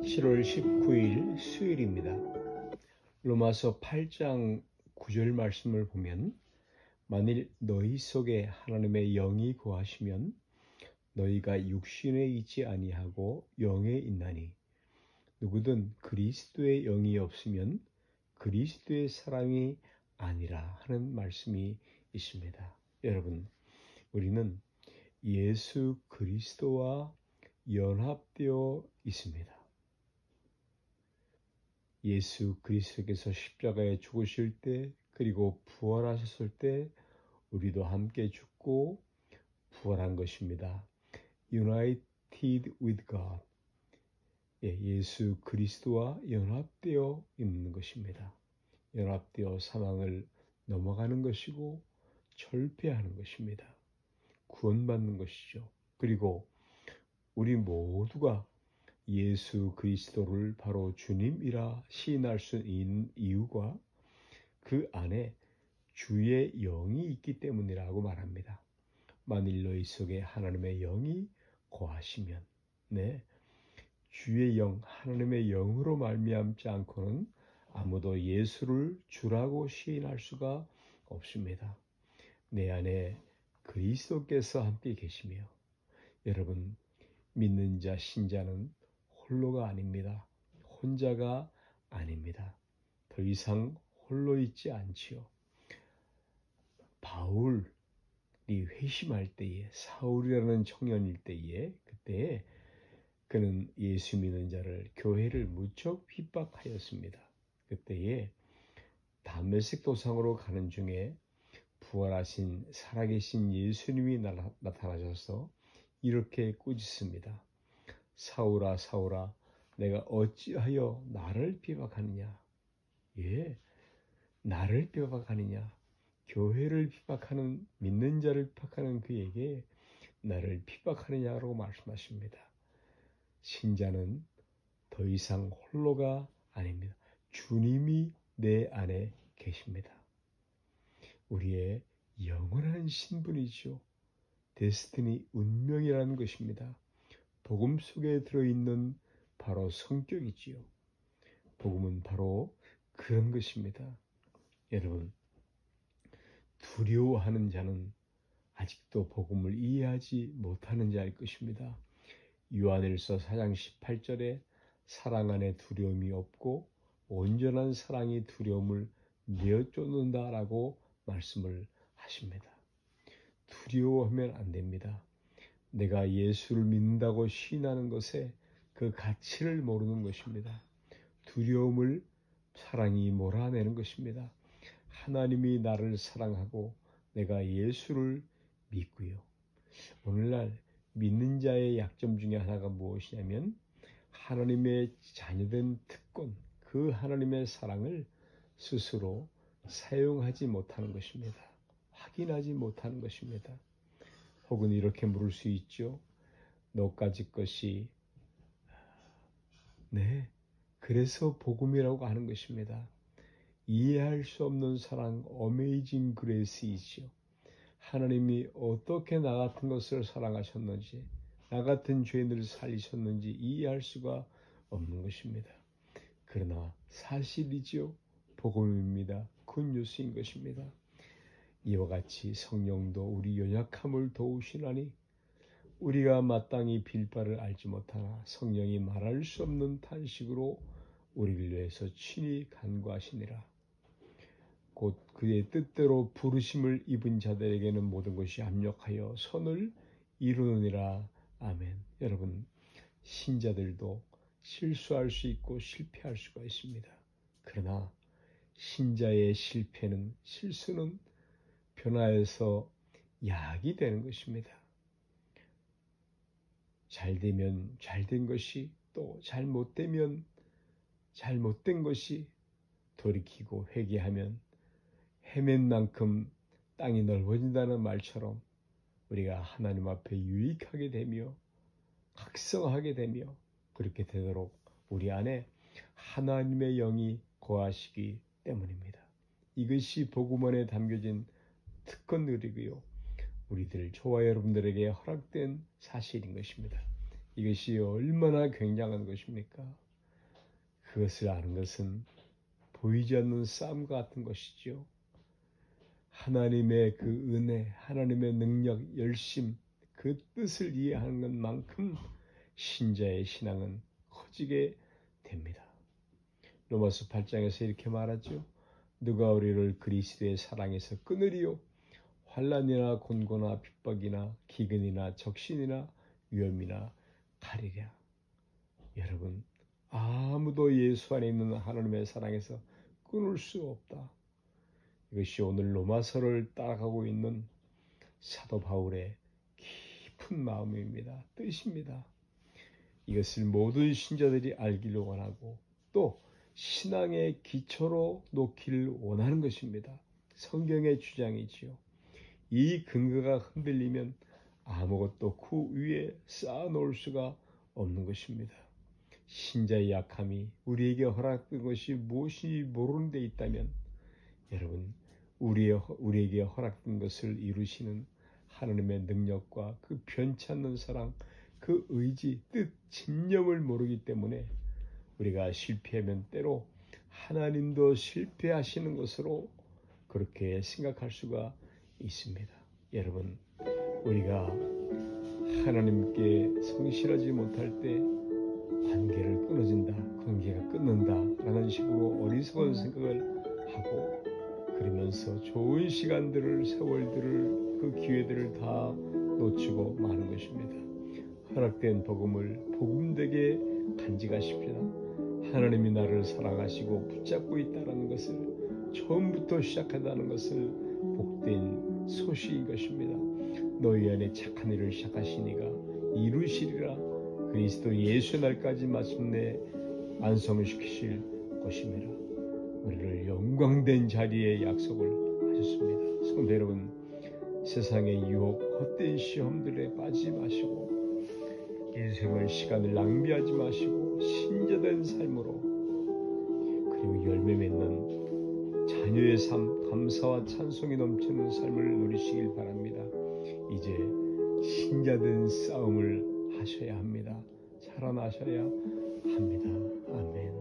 7월 19일 수요일입니다. 로마서 8장 9절 말씀을 보면 만일 너희 속에 하나님의 영이 거하시면 너희가 육신에 있지 아니하고 영에 있나니 누구든 그리스도의 영이 없으면 그리스도의 사람이 아니라 하는 말씀이 있습니다. 여러분, 우리는 예수 그리스도와 연합되어 있습니다. 예수 그리스도께서 십자가에 죽으실 때 그리고 부활하셨을 때 우리도 함께 죽고 부활한 것입니다. United with God. 예수 그리스도와 연합되어 있는 것입니다. 연합되어 사망을 넘어가는 것이고 철폐하는 것입니다. 구원받는 것이죠. 그리고 우리 모두가 예수 그리스도를 바로 주님이라 시인할 수 있는 이유가 그 안에 주의 영이 있기 때문이라고 말합니다. 만일 너희 속에 하나님의 영이 거하시면, 주의 영, 하나님의 영으로 말미암지 않고는 아무도 예수를 주라고 시인할 수가 없습니다. 내 안에 그리스도께서 함께 계시며, 여러분, 믿는 자, 신자는 홀로가 아닙니다. 혼자가 아닙니다. 더 이상 홀로 있지 않지요. 바울이 회심할 때에, 사울이라는 청년일 때에, 그때 그는 예수 믿는 자를, 교회를 무척 핍박하였습니다. 그때에 다메섹 도상으로 가는 중에 부활하신 살아계신 예수님이 나타나셔서 이렇게 꾸짖습니다. 사울아 사울아 내가 어찌하여 나를 핍박하느냐. 나를 핍박하느냐. 교회를 핍박하는, 믿는 자를 핍박하는 그에게 나를 핍박하느냐라고 말씀하십니다. 신자는 더 이상 홀로가 아닙니다. 주님이 내 안에 계십니다. 우리의 영원한 신분이죠. 데스티니, 운명이라는 것입니다. 복음 속에 들어있는 바로 성격이지요. 복음은 바로 그런 것입니다. 여러분, 두려워하는 자는 아직도 복음을 이해하지 못하는 자일 것입니다. 요한일서 4장 18절에 사랑 안에 두려움이 없고 온전한 사랑이 두려움을 내어쫓는다라고 말씀을 하십니다. 두려워하면 안 됩니다. 내가 예수를 믿는다고 시인하는 것에 그 가치를 모르는 것입니다. 두려움을 사랑이 몰아내는 것입니다. 하나님이 나를 사랑하고 내가 예수를 믿고요. 오늘날 믿는 자의 약점 중에 하나가 무엇이냐면 하나님의 자녀된 특권, 그 하나님의 사랑을 스스로 사용하지 못하는 것입니다. 확인하지 못하는 것입니다. 혹은 이렇게 물을 수 있죠. 너까지 것이 그래서 복음이라고 하는 것입니다. 이해할 수 없는 사랑, 어메이징 그레이스이죠. 하나님이 어떻게 나 같은 것을 사랑하셨는지, 나 같은 죄인을 살리셨는지 이해할 수가 없는 것입니다. 그러나 사실이죠. 복음입니다. 굿뉴스인 것입니다. 이와 같이 성령도 우리 연약함을 도우시나니 우리가 마땅히 빌 바를 알지 못하나 성령이 말할 수 없는 탄식으로 우리를 위해서 친히 간구하시니라. 곧 그의 뜻대로 부르심을 입은 자들에게는 모든 것이 합력하여 선을 이루느니라. 아멘. 여러분, 신자들도 실수할 수 있고 실패할 수가 있습니다. 그러나 신자의 실수는 변화해서 약이 되는 것입니다. 잘 되면 잘된 것이, 또 잘못되면 잘못된 것이, 돌이키고 회개하면 헤맨 만큼 땅이 넓어진다는 말처럼 우리가 하나님 앞에 유익하게 되며 각성하게 되며 그렇게 되도록 우리 안에 하나님의 영이 거하시기 때문입니다. 이것이 복음 안에 담겨진 특권들이고요. 우리들, 저와 여러분들에게 허락된 사실인 것입니다. 이것이 얼마나 굉장한 것입니까? 그것을 아는 것은 보이지 않는 싸움과 같은 것이죠. 하나님의 그 은혜, 하나님의 능력, 열심, 그 뜻을 이해하는 것만큼 신자의 신앙은 커지게 됩니다. 로마서 8장에서 이렇게 말하죠. 누가 우리를 그리스도의 사랑에서 끊으리요? 환난이나 곤고나 핍박이나 기근이나 적신이나 위험이나 가리랴. 여러분, 아무도 예수 안에 있는 하나님의 사랑에서 끊을 수 없다. 이것이 오늘 로마서를 따라가고 있는 사도 바울의 깊은 마음입니다. 뜻입니다. 이것을 모든 신자들이 알기를 원하고 또 신앙의 기초로 놓기를 원하는 것입니다. 성경의 주장이지요. 이 근거가 흔들리면 아무것도 그 위에 쌓아놓을 수가 없는 것입니다. 신자의 약함이 우리에게 허락된 것이 무엇인지 모르는 데 있다면 여러분, 우리에게 허락된 것을 이루시는 하나님의 능력과 그 변치 않는 사랑, 그 의지, 뜻, 집념을 모르기 때문에 우리가 실패하면 때로 하나님도 실패하시는 것으로 그렇게 생각할 수가 있습니다. 여러분, 우리가 하나님께 성실하지 못할 때 관계를 끊어진다, 관계가 끊는다 라는 식으로 어리석은 생각을 하고 그러면서 좋은 시간들을, 세월들을, 그 기회들을 다 놓치고 마는 것입니다. 허락된 복음을 복음되게 간직하십시오. 하나님이 나를 사랑하시고 붙잡고 있다는 것을 처음부터 시작한다는 것을 복된 소식인 것입니다. 너희 안에 착한 일을 시작하시니가 이루시리라. 그리스도 예수 날까지 마침내 완성을 시키실 것입니다. 우리를 영광된 자리에 약속을 하셨습니다. 성도 여러분, 세상의 유혹, 헛된 시험들에 빠지지 마시고 인생을 시간을 낭비하지 마시고 신자된 삶으로 그리고 열매 맺는 자녀의 삶, 감사와 찬송이 넘치는 삶을 누리시길 바랍니다. 이제 신자된 싸움을 하셔야 합니다. 살아나셔야 합니다. 아멘.